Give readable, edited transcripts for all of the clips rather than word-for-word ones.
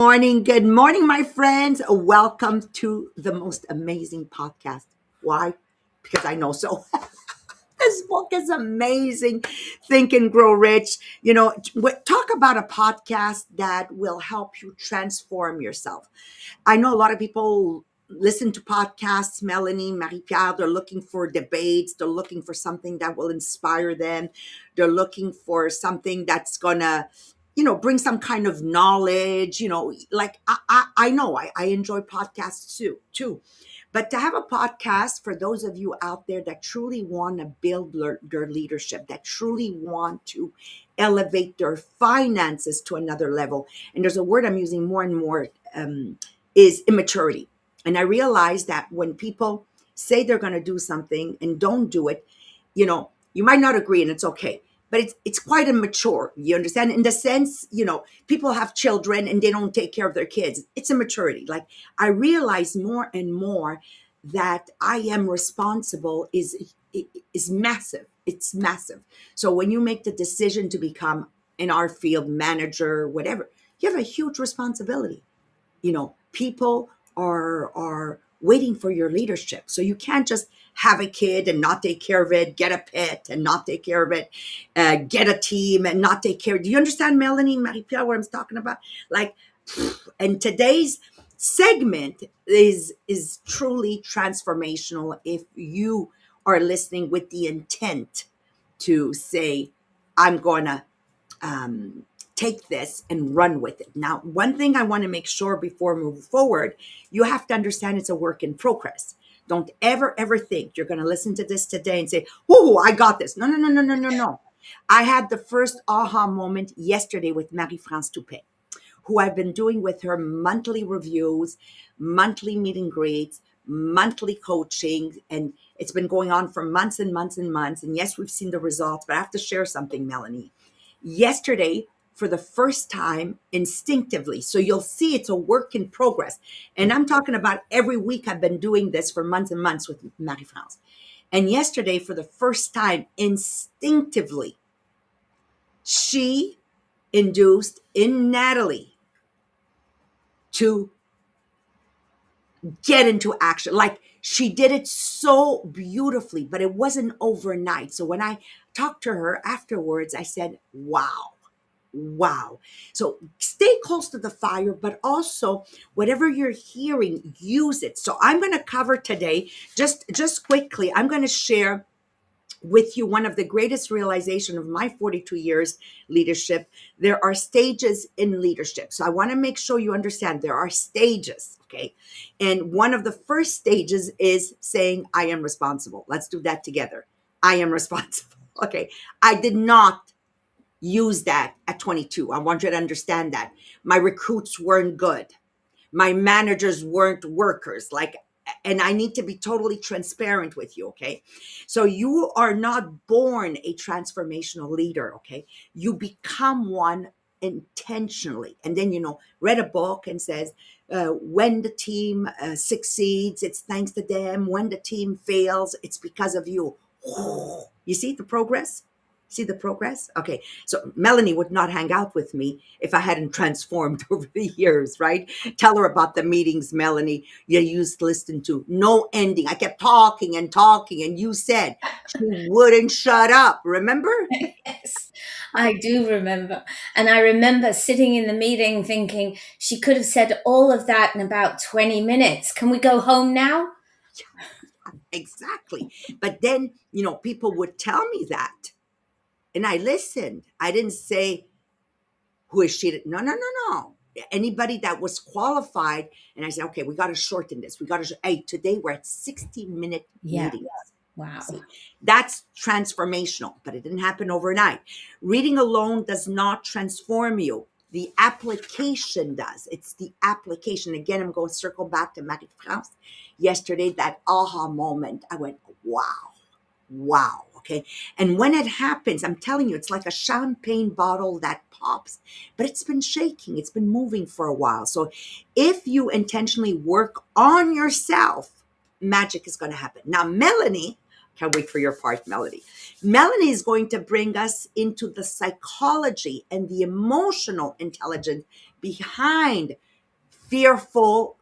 Good morning, my friends. Welcome to the most amazing podcast. Why? Because I know so. This book is amazing. Think and Grow Rich. Talk about a podcast that will help you transform yourself. I know a lot of people listen to podcasts, Melanie, Marie-Pierre, they're looking for debates. They're looking for something that will inspire them. They're looking for something that's going to, bring some kind of knowledge, like I know I enjoy podcasts too. But to have a podcast for those of you out there that truly want to build their leadership, that truly want to elevate their finances to another level. And there's a word I'm using more and more, is immaturity. And I realize that when people say they're going to do something and don't do it, you might not agree and it's okay. But it's quite immature. You understand? In the sense, people have children and they don't take care of their kids. It's immaturity. Like I realize more and more that I am responsible is massive. It's massive. So when you make the decision to become in our field manager, whatever, you have a huge responsibility. People are waiting for your leadership, so you can't just have a kid and not take care of it, get a pet and not take care of it, get a team and not take care. Do you understand, Melanie, Marie-Pierre, what I'm talking about? Like, and today's segment is truly transformational if you are listening with the intent to say, I'm gonna take this and run with it. Now, one thing I want to make sure before moving forward, you have to understand it's a work in progress. Don't ever think you're going to listen to this today and say, "Oh, I got this." No, no, no, no, no, no, no. I had the first aha moment yesterday with Marie-France Toupet, who I've been doing with her monthly reviews, monthly meet and greets, monthly coaching, and it's been going on for months and months and months. And yes, we've seen the results, but I have to share something, Melanie. Yesterday, for the first time, instinctively, so you'll see it's a work in progress. And I'm talking about every week I've been doing this for months and months with Marie-France. And yesterday, for the first time, instinctively, she induced in Natalie to get into action. Like she did it so beautifully, but it wasn't overnight. So when I talked to her afterwards, I said, wow. Wow. So stay close to the fire, but also whatever you're hearing, use it. So I'm going to cover today, just quickly, I'm going to share with you one of the greatest realization of my 42 years leadership. There are stages in leadership. So I want to make sure you understand there are stages. Okay. And one of the first stages is saying, I am responsible. Let's do that together. I am responsible. Okay. I did not use that at 22. I want you to understand that. My recruits weren't good. My managers weren't workers. And I need to be totally transparent with you, okay? So you are not born a transformational leader, okay? You become one intentionally. And then, read a book and says, when the team succeeds, it's thanks to them. When the team fails, it's because of you. You see the progress? See the progress? Okay. So Melanie would not hang out with me if I hadn't transformed over the years, right? Tell her about the meetings, Melanie, you used to listen to. No ending. I kept talking and talking, and you said she wouldn't shut up. Remember? Yes, I do remember. And I remember sitting in the meeting thinking she could have said all of that in about 20 minutes. Can we go home now? Exactly. But then, people would tell me that. And I listened. I didn't say, who is she? No, no, no, no. Anybody that was qualified. And I said, okay, we got to shorten this. Hey, today we're at 60-minute Yeah. meetings. Wow. See, that's transformational, but it didn't happen overnight. Reading alone does not transform you. The application does. It's the application. Again, I'm going to circle back to Marie-France. Yesterday, that aha moment, I went, wow, wow. Okay. And when it happens, I'm telling you, it's like a champagne bottle that pops, but it's been shaking. It's been moving for a while. So if you intentionally work on yourself, magic is going to happen. Now, Melanie, can't wait for your part, Melanie. Melanie is going to bring us into the psychology and the emotional intelligence behind fearful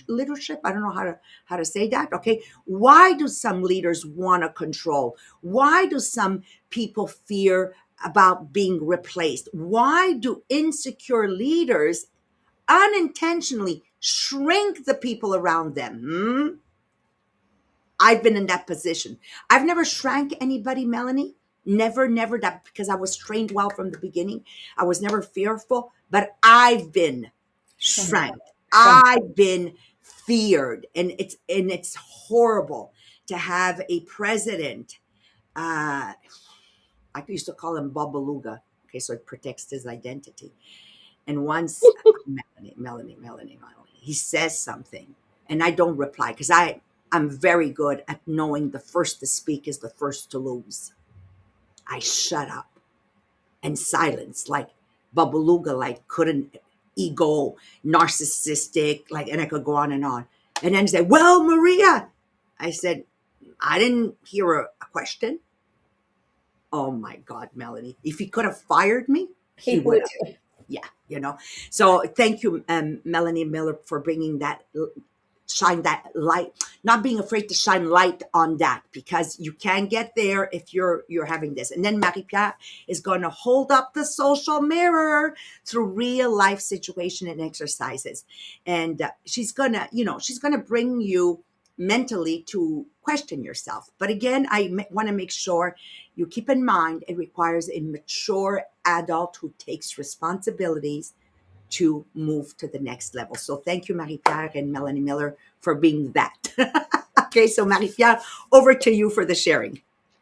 leadership. I don't know how to say that. Okay. Why do some leaders want to control? Why do some people fear about being replaced? Why do insecure leaders unintentionally shrink the people around them? I've been in that position. I've never shrank anybody, Melanie. Never that, because I was trained well from the beginning. I was never fearful, but I've been Shrunk. shrank. Shrunk. I've been feared, and it's horrible to have a president. I used to call him Babaluga. Okay, so it protects his identity. And once Melanie, he says something, and I don't reply because I'm very good at knowing the first to speak is the first to lose. I shut up and silence, like Babaluga, like couldn't ego, narcissistic, like, and I could go on and on. And then he said, "Well, Maria," I said, "I didn't hear a question." Oh my God, Melanie! If he could have fired me, he He would would. have. Yeah, So thank you, Melanie Miller, for bringing that, shine that light, not being afraid to shine light on that, because you can get there if you're having this. And then Marie Pierre is going to hold up the social mirror through real life situation and exercises, and she's gonna bring you mentally to question yourself. But again, I want to make sure you keep in mind it requires a mature adult who takes responsibilities to move to the next level. So thank you, Marie-Pierre and Melanie Miller, for being that. Okay, so Marie-Pierre, over to you for the sharing.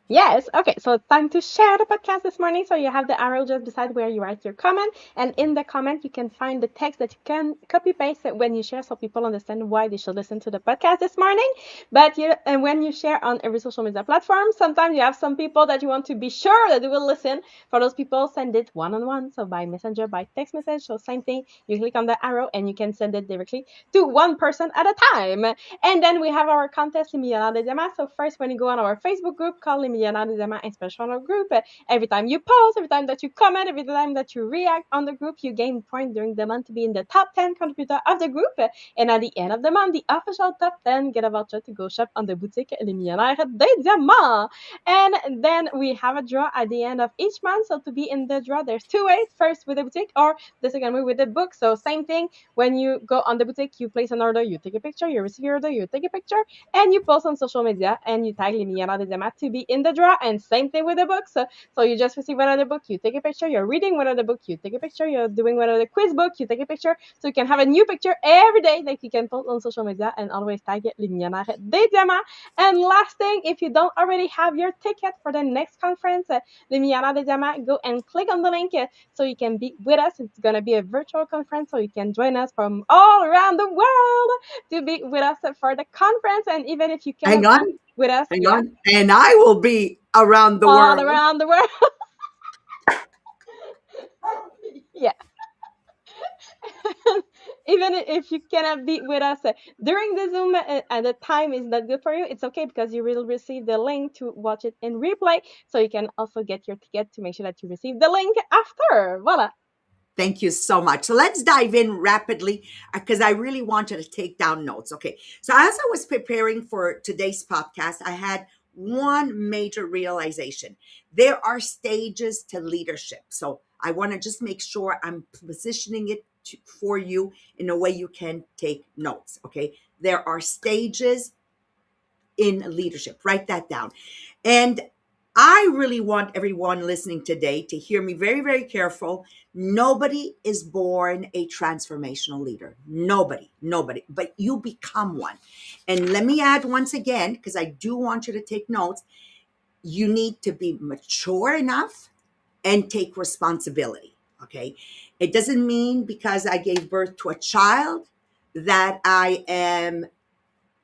Yes. Okay. So it's time to share the podcast this morning. So you have the arrow just beside where you write your comment. And in the comment, you can find the text that you can copy paste when you share so people understand why they should listen to the podcast this morning. But and when you share on every social media platform, sometimes you have some people that you want to be sure that they will listen. For those people, send it one-on-one. So by messenger, by text message. So same thing. You click on the arrow and you can send it directly to one person at a time. And then we have our contest, Les Millionnaires des Diamants. So first, when you go on our Facebook group called Les Millionnaires des Diamants Inspirational Group, every time you post, every time that you comment, every time that you react on the group, you gain points during the month to be in the top 10 contributor of the group. And at the end of the month, the official top 10 get a voucher to go shop on the boutique Les Millionnaires des Diamants. And then we have a draw at the end of each month. So to be in the draw, there's two ways. First with the boutique, or the second way with the book. So same thing. When you go on the boutique, you place an order, you take a picture, you receive your order, you take a picture, and you post on social media and you tag Les Millionnaires des Diamants to be in the draw. And same thing with the books. So you just receive one of the book, you take a picture, you're reading one of the book, you take a picture, you're doing one of the quiz book, you take a picture. So you can have a new picture every day that you can post on social media and always tag it Les Millionnaires des Diamants. And last thing, if you don't already have your ticket for the next conference, Les Millionnaires des Diamants, go and click on the link so you can be with us. It's going to be a virtual conference, so you can join us from all around the world to be with us for the conference. And even if you Hang cannot on, be with us, hang yeah, on. And I will be around the all world. around the world. Yeah. Even if you cannot be with us during the Zoom and the time is not good for you, it's okay, because you will receive the link to watch it in replay. So you can also get your ticket to make sure that you receive the link after. Voila. Thank you so much. So let's dive in rapidly, because I really wanted to take down notes. Okay. So as I was preparing for today's podcast, I had one major realization. There are stages to leadership. So I want to just make sure I'm positioning it for you in a way you can take notes. Okay. There are stages in leadership. Write that down. And I really want everyone listening today to hear me very, very careful. Nobody is born a transformational leader. Nobody, but you become one. And let me add once again, because I do want you to take notes, you need to be mature enough and take responsibility. Okay. It doesn't mean because I gave birth to a child that I am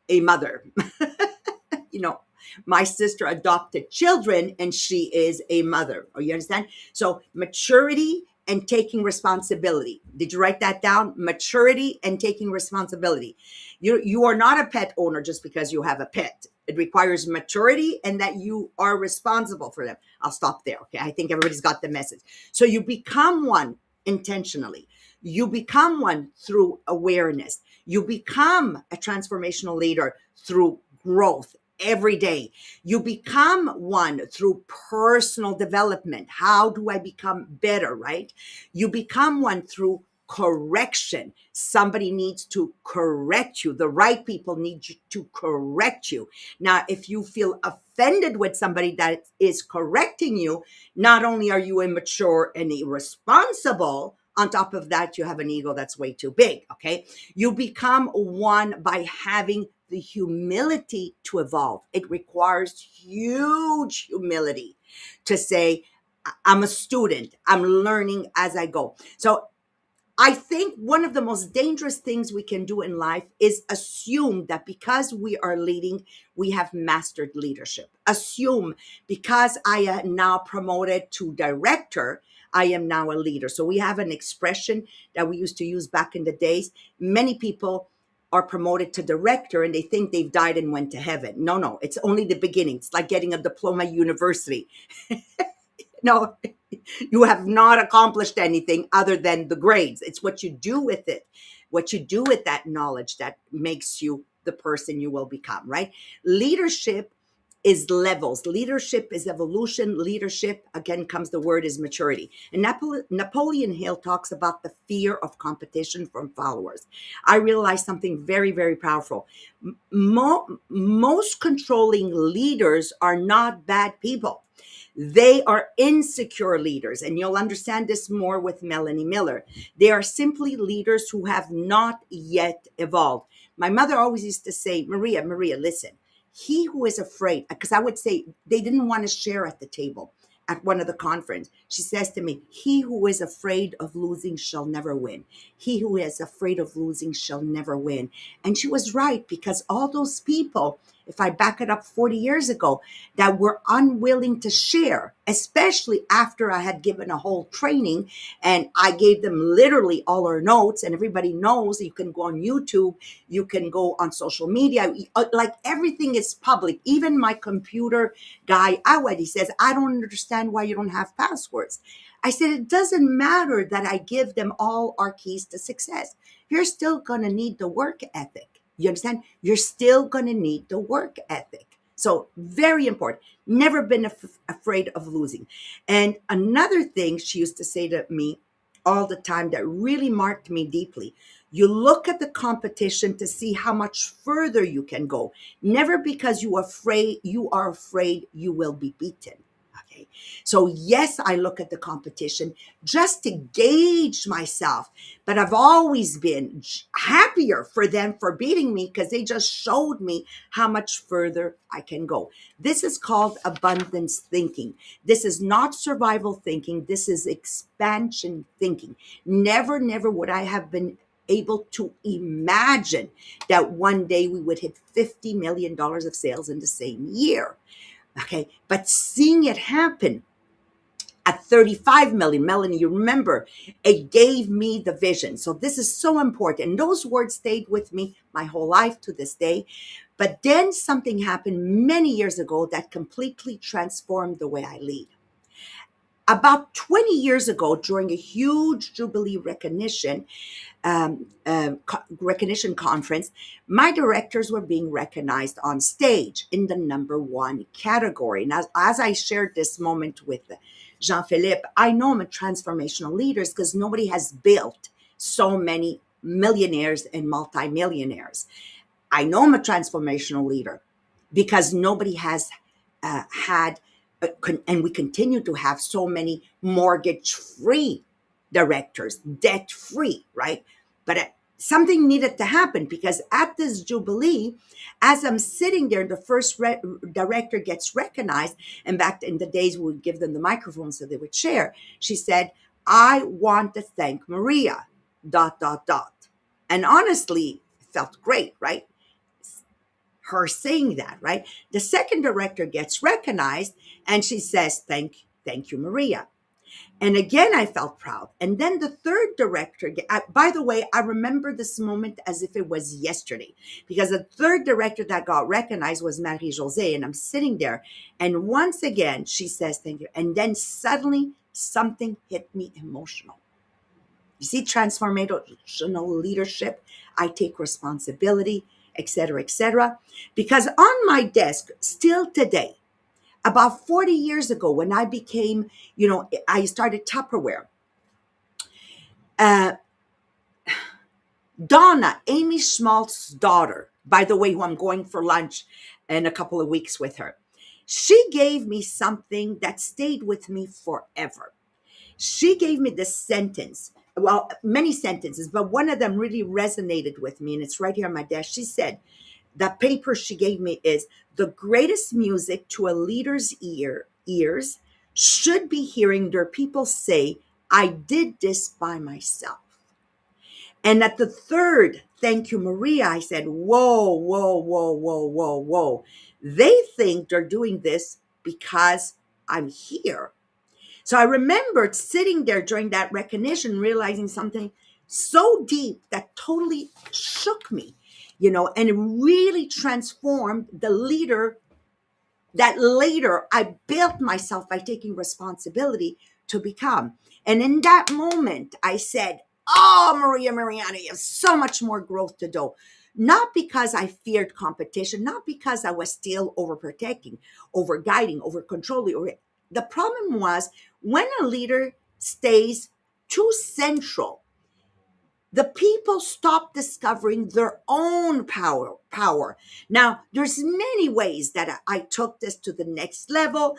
a mother. You know, my sister adopted children and she is a mother. Oh, you understand? So maturity and taking responsibility. Did you write that down? Maturity and taking responsibility. You are not a pet owner just because you have a pet. It requires maturity and that you are responsible for them. I'll stop there. Okay. I think everybody's got the message. So you become one intentionally. You become one through awareness. You become a transformational leader through growth every day. You become one through personal development. How do I become better, right? You become one through correction. Somebody needs to correct you. The right people need you to correct you. Now, if you feel offended with somebody that is correcting you, not only are you immature and irresponsible, on top of that, you have an ego that's way too big, okay? You become one by having the humility to evolve. It requires huge humility to say, I'm a student, I'm learning as I go. So I think one of the most dangerous things we can do in life is assume that because we are leading, we have mastered leadership. Assume because I am now promoted to director, I am now a leader. So we have an expression that we used to use back in the days. Many people are promoted to director and they think they've died and went to heaven. No, it's only the beginning. It's like getting a diploma at university. No, you have not accomplished anything other than the grades. It's what you do with it, what you do with that knowledge that makes you the person you will become, right? Leadership is levels. Leadership is evolution. Leadership, again, comes the word is maturity. And Napoleon Hill talks about the fear of competition from followers. I realized something very, very powerful. Most controlling leaders are not bad people. They are insecure leaders, and you'll understand this more with Melanie Miller. They are simply leaders who have not yet evolved. My mother always used to say, Maria, listen, he who is afraid, because I would say they didn't want to share at the table at one of the conference. She says to me, he who is afraid of losing shall never win. He who is afraid of losing shall never win. And she was right, because all those people, if I back it up 40 years ago, that were unwilling to share, especially after I had given a whole training and I gave them literally all our notes, and everybody knows you can go on YouTube, you can go on social media, like everything is public. Even my computer guy, Awad, he says, I don't understand why you don't have passwords. I said, it doesn't matter that I give them all our keys to success. You're still going to need the work ethic. You understand? You're still going to need the work ethic. So very important. Never been afraid of losing. And another thing she used to say to me all the time that really marked me deeply, you look at the competition to see how much further you can go. Never because you are afraid you will be beaten. Okay. So yes, I look at the competition just to gauge myself, but I've always been happier for them for beating me because they just showed me how much further I can go. This is called abundance thinking. This is not survival thinking. This is expansion thinking. Never would I have been able to imagine that one day we would hit $50 million of sales in the same year. Okay, but seeing it happen at 35 million, Melanie, you remember, it gave me the vision. So this is so important. And those words stayed with me my whole life to this day. But then something happened many years ago that completely transformed the way I lead. About 20 years ago, during a huge Jubilee recognition conference, my directors were being recognized on stage in the number one category. And as I shared this moment with Jean-Philippe, I know I'm a transformational leader because nobody has built so many millionaires and multimillionaires. I know I'm a transformational leader because nobody has had, and we continue to have so many mortgage-free directors, debt-free, right? But something needed to happen because at this Jubilee, as I'm sitting there, the first director gets recognized, and back in the days we would give them the microphone so they would share. She said, I want to thank Maria, ... And honestly, it felt great, right? Her saying that, right? The second director gets recognized and she says, thank you, Maria. And again, I felt proud. And then the third director, by the way, I remember this moment as if it was yesterday, because the third director that got recognized was Marie-Josée. And I'm sitting there. And once again, she says, thank you. And then suddenly something hit me emotional. You see, transformational leadership, I take responsibility, etc., etc. Because on my desk, still today, about 40 years ago, when I became, I started Tupperware. Uh, Donna, Amy Schmaltz's daughter, by the way, who I'm going for lunch in a couple of weeks with her, she gave me something that stayed with me forever. She gave me this sentence, well, many sentences, but one of them really resonated with me, and it's right here on my desk. She said, the paper she gave me is the greatest music to a leader's ears should be hearing their people say, I did this by myself. And at the third, thank you, Maria, I said, whoa, whoa, whoa, whoa, whoa, whoa. They think they're doing this because I'm here. So I remembered sitting there during that recognition, realizing something so deep that totally shook me, and it really transformed the leader that later I built myself by taking responsibility to become. And in that moment, I said, oh, Maria Mariana, you have so much more growth to do. Not because I feared competition, not because I was still overprotecting, over guiding, over controlling. The problem was when a leader stays too central, the people stop discovering their own power. Now there's many ways that I took this to the next level,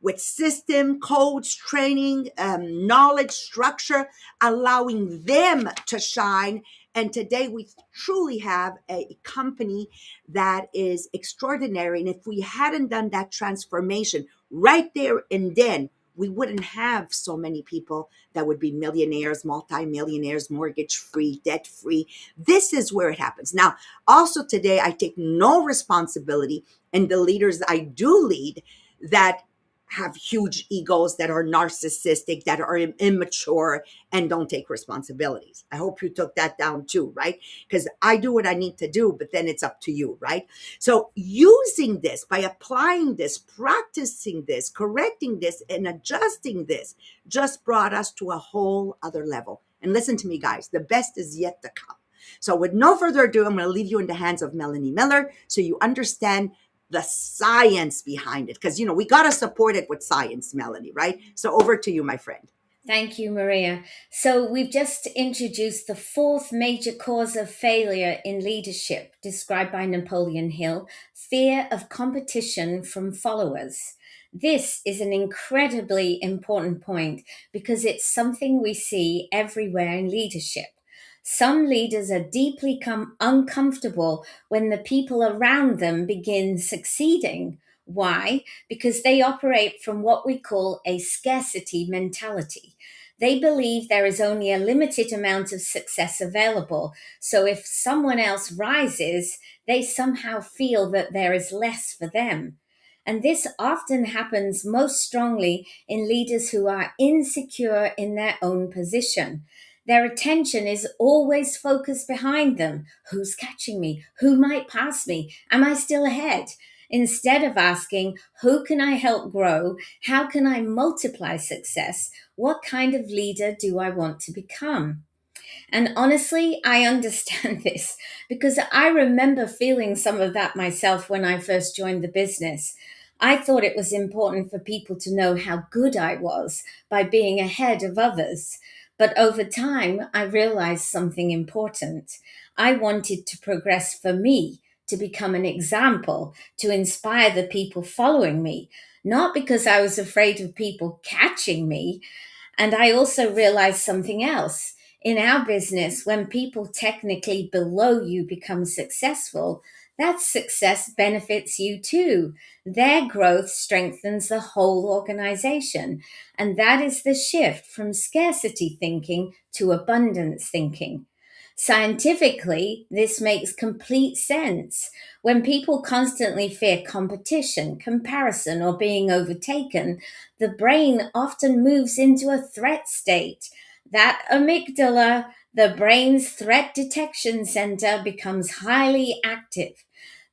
with system, codes, training, knowledge, structure, allowing them to shine. And today we truly have a company that is extraordinary. And if we hadn't done that transformation right there and then, we wouldn't have so many people that would be millionaires, multimillionaires, mortgage free, debt free. This is where it happens. Now, also today, I take no responsibility, and the leaders I do lead that have huge egos, that are narcissistic, that are immature, and don't take responsibilities. I hope you took that down too, right? Because I do what I need to do, but then it's up to you, right? So using this, by applying this, practicing this, correcting this, and adjusting this, just brought us to a whole other level. And listen to me, guys, the best is yet to come. So with no further ado, I'm going to leave you in the hands of Melanie Miller so you understand the science behind it. Because, we got to support it with science, Melanie, right? So over to you, my friend. Thank you, Maria. So we've just introduced the fourth major cause of failure in leadership, described by Napoleon Hill: fear of competition from followers. This is an incredibly important point because it's something we see everywhere in leadership. Some leaders are deeply uncomfortable when the people around them begin succeeding. Why? Because they operate from what we call a scarcity mentality. They believe there is only a limited amount of success available. So if someone else rises, they somehow feel that there is less for them. And this often happens most strongly in leaders who are insecure in their own position. Their attention is always focused behind them. Who's catching me? Who might pass me? Am I still ahead? Instead of asking, who can I help grow? How can I multiply success? What kind of leader do I want to become? And honestly, I understand this because I remember feeling some of that myself when I first joined the business. I thought it was important for people to know how good I was by being ahead of others. But over time, I realized something important. I wanted to progress for me, to become an example, to inspire the people following me, not because I was afraid of people catching me. And I also realized something else. In our business, when people technically below you become successful, that success benefits you too. Their growth strengthens the whole organization. And that is the shift from scarcity thinking to abundance thinking. Scientifically, this makes complete sense. When people constantly fear competition, comparison, or being overtaken, the brain often moves into a threat state. That amygdala, the brain's threat detection center, becomes highly active.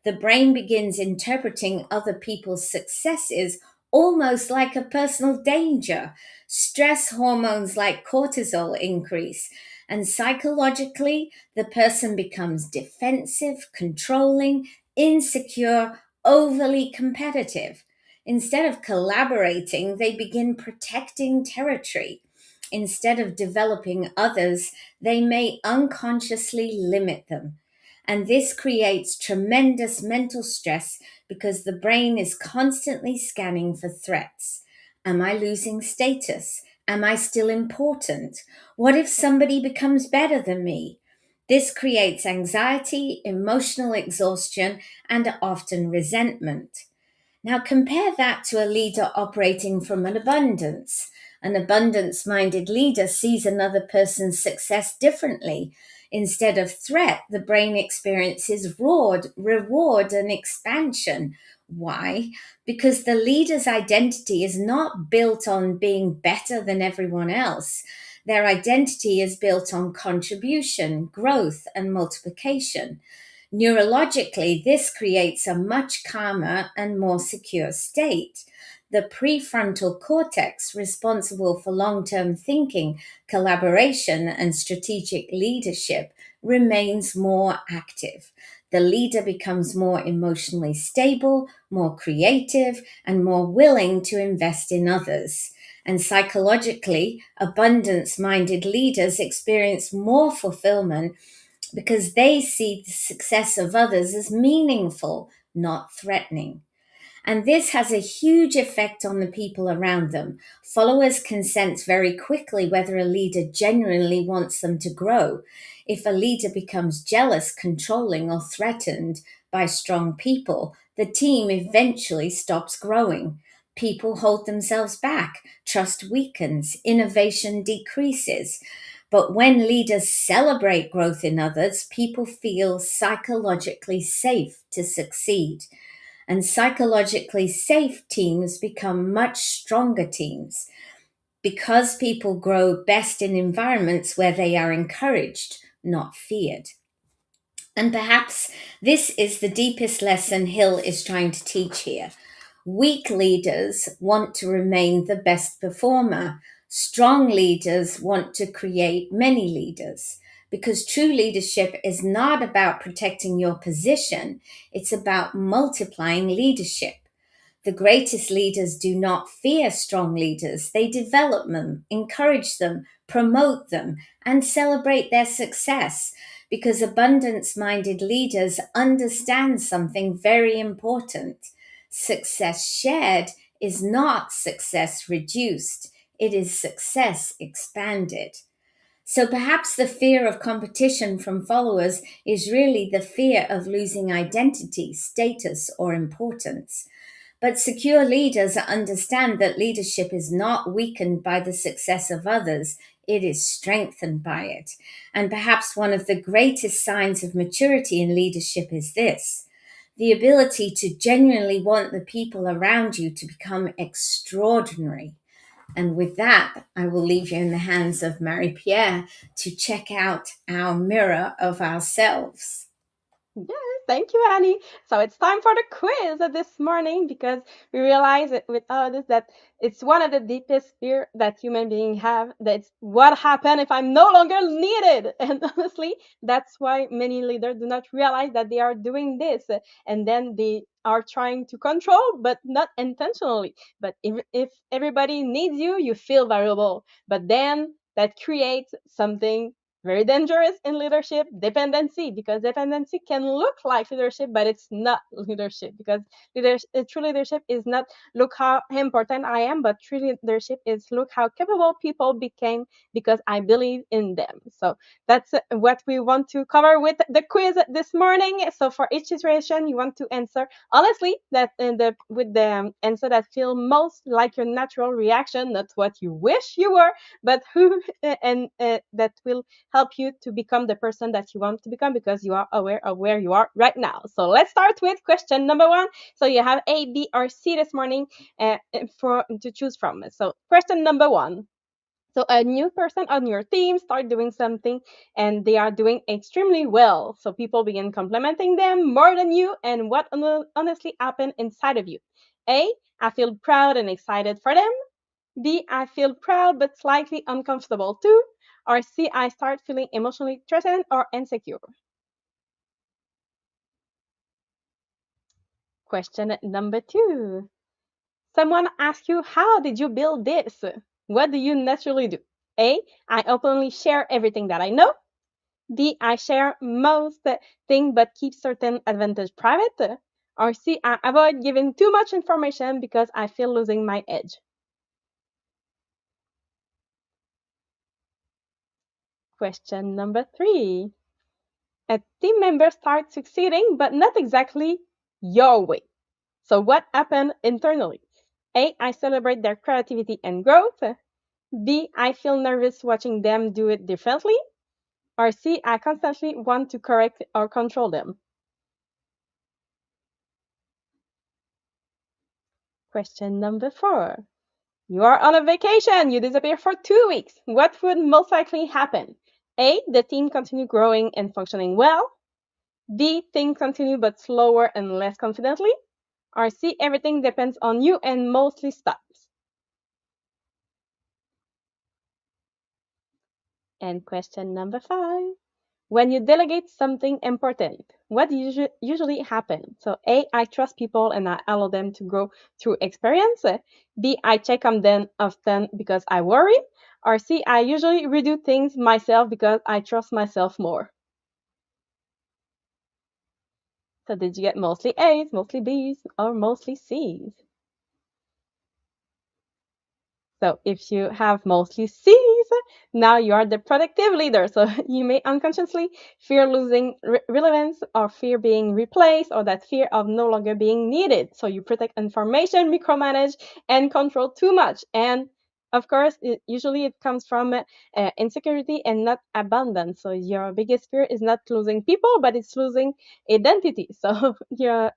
The brain begins interpreting other people's successes almost like a personal danger. Stress hormones like cortisol increase, and psychologically, the person becomes defensive, controlling, insecure, overly competitive. Instead of collaborating, they begin protecting territory. Instead of developing others, they may unconsciously limit them. And this creates tremendous mental stress because the brain is constantly scanning for threats. Am I losing status? Am I still important? What if somebody becomes better than me? This creates anxiety, emotional exhaustion, and often resentment. Now, compare that to a leader operating from an abundance. An abundance minded leader sees another person's success differently. Instead of threat, the brain experiences reward, and expansion. Why? Because the leader's identity is not built on being better than everyone else. Their identity is built on contribution, growth, and multiplication. Neurologically, this creates a much calmer and more secure state. The prefrontal cortex, responsible for long term thinking, collaboration, and strategic leadership, remains more active. The leader becomes more emotionally stable, more creative, and more willing to invest in others. And psychologically, abundance minded leaders experience more fulfillment because they see the success of others as meaningful, not threatening. And this has a huge effect on the people around them. Followers can sense very quickly whether a leader genuinely wants them to grow. If a leader becomes jealous, controlling, or threatened by strong people, the team eventually stops growing. People hold themselves back, trust weakens, innovation decreases. But when leaders celebrate growth in others, people feel psychologically safe to succeed. And psychologically safe teams become much stronger teams because people grow best in environments where they are encouraged, not feared. And perhaps this is the deepest lesson Hill is trying to teach here. Weak leaders want to remain the best performer. Strong leaders want to create many leaders. Because true leadership is not about protecting your position, it's about multiplying leadership. The greatest leaders do not fear strong leaders. They develop them, encourage them, promote them, and celebrate their success because abundance minded leaders understand something very important. Success shared is not success reduced, it is success expanded. So perhaps the fear of competition from followers is really the fear of losing identity, status, or importance. But secure leaders understand that leadership is not weakened by the success of others, it is strengthened by it. And perhaps one of the greatest signs of maturity in leadership is this: the ability to genuinely want the people around you to become extraordinary. And with that, I will leave you in the hands of Marie Pierre to check out our mirror of ourselves. Yes, thank you, Annie. So it's time for the quiz this morning because we realize with all of this that it's one of the deepest fear that human beings have. That's what happens if I'm no longer needed. And honestly, that's why many leaders do not realize that they are doing this, and then they are trying to control, but not intentionally. But if everybody needs you, you feel valuable. But then that creates something very dangerous in leadership: dependency, because dependency can look like leadership, but it's not leadership, because true leadership is not look how important I am, but true leadership is look how capable people became because I believe in them. So that's what we want to cover with the quiz this morning. So for each situation you want to answer honestly, that with the answer that feel most like your natural reaction, not what you wish you were, but who and that will help you to become the person that you want to become because you are aware of where you are right now. So let's start with question number one. So you have A, B, or C this morning for to choose from. So question number one. So a new person on your team start doing something and they are doing extremely well. So people begin complimenting them more than you, and what honestly happened inside of you? A, I feel proud and excited for them. B, I feel proud but slightly uncomfortable too. Or C, I start feeling emotionally threatened or insecure. Question number 2. Someone asks you, how did you build this? What do you naturally do? A, I openly share everything that I know. B, I share most things but keep certain advantage private. Or C, I avoid giving too much information because I feel losing my edge. Question number 3. A team member starts succeeding, but not exactly your way. So what happened internally? A, I celebrate their creativity and growth. B, I feel nervous watching them do it differently. Or C, I constantly want to correct or control them. Question number 4. You are on a vacation. You disappear for 2 weeks. What would most likely happen? A, the team continue growing and functioning well. B, things continue but slower and less confidently. Or C, everything depends on you and mostly stops. And question number 5. When you delegate something important, what usually happens? So A, I trust people and I allow them to grow through experience. B, I check on them often because I worry. Or C, I usually redo things myself because I trust myself more. So did you get mostly A's, mostly B's, or mostly C's? So if you have mostly C's, now you are the productive leader. So you may unconsciously fear losing relevance or fear being replaced or that fear of no longer being needed. So you protect information, micromanage, and control too much. And of course, usually it comes from insecurity and not abundance. So your biggest fear is not losing people, but it's losing identity. So your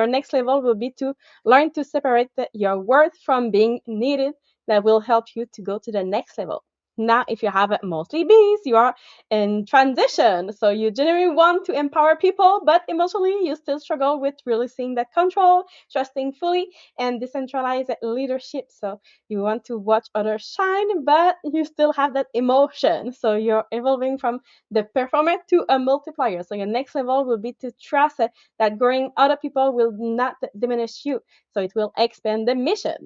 next level will be to learn to separate your worth from being needed. That will help you to go to the next level. Now, if you have mostly B's, you are in transition. So you generally want to empower people, but emotionally you still struggle with releasing that control, trusting fully, and decentralized leadership. So you want to watch others shine, but you still have that emotion. So you're evolving from the performer to a multiplier. So your next level will be to trust that growing other people will not diminish you. So it will expand the mission.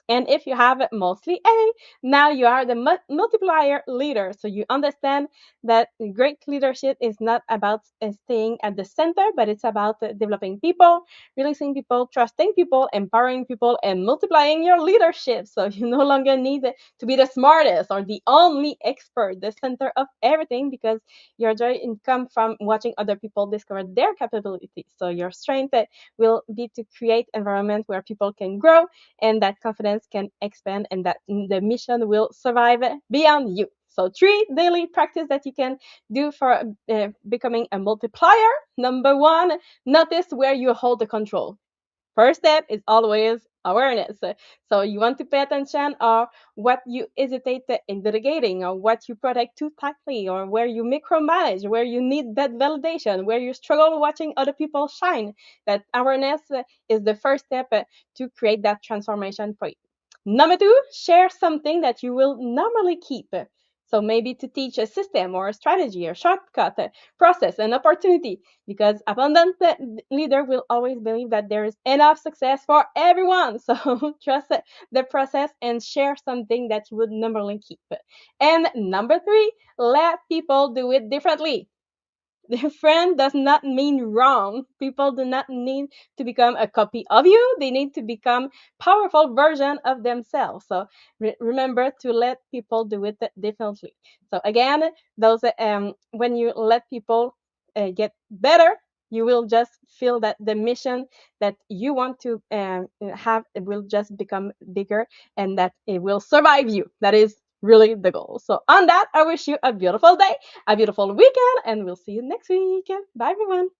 And if you have mostly A, now you are the multiplier leader. So you understand that great leadership is not about staying at the center, but it's about developing people, releasing people, trusting people, empowering people, and multiplying your leadership. So you no longer need to be the smartest or the only expert, the center of everything, because your joy comes from watching other people discover their capabilities. So your strength will be to create environment where people can grow and that confidence can expand and that the mission will survive beyond you. So 3 daily practice that you can do for becoming a multiplier. Number 1, notice where you hold the control. First step is always awareness. So you want to pay attention or what you hesitate in delegating or what you protect too tightly or where you micromanage, where you need that validation, where you struggle watching other people shine. That awareness is the first step to create that transformation for you. Number 2, share something that you will normally keep. So maybe to teach a system or a strategy or shortcut, process, an opportunity, because abundant leader will always believe that there is enough success for everyone. So trust the process and share something that you would normally keep. And number 3, let people do it differently. Different does not mean wrong. People do not need to become a copy of you. They need to become powerful version of themselves. So remember to let people do it differently. So again, those when you let people get better, you will just feel that the mission that you want to have it will just become bigger and that it will survive you. That is really the goal. So on that, I wish you a beautiful day, a beautiful weekend, and we'll see you next week. Bye, everyone.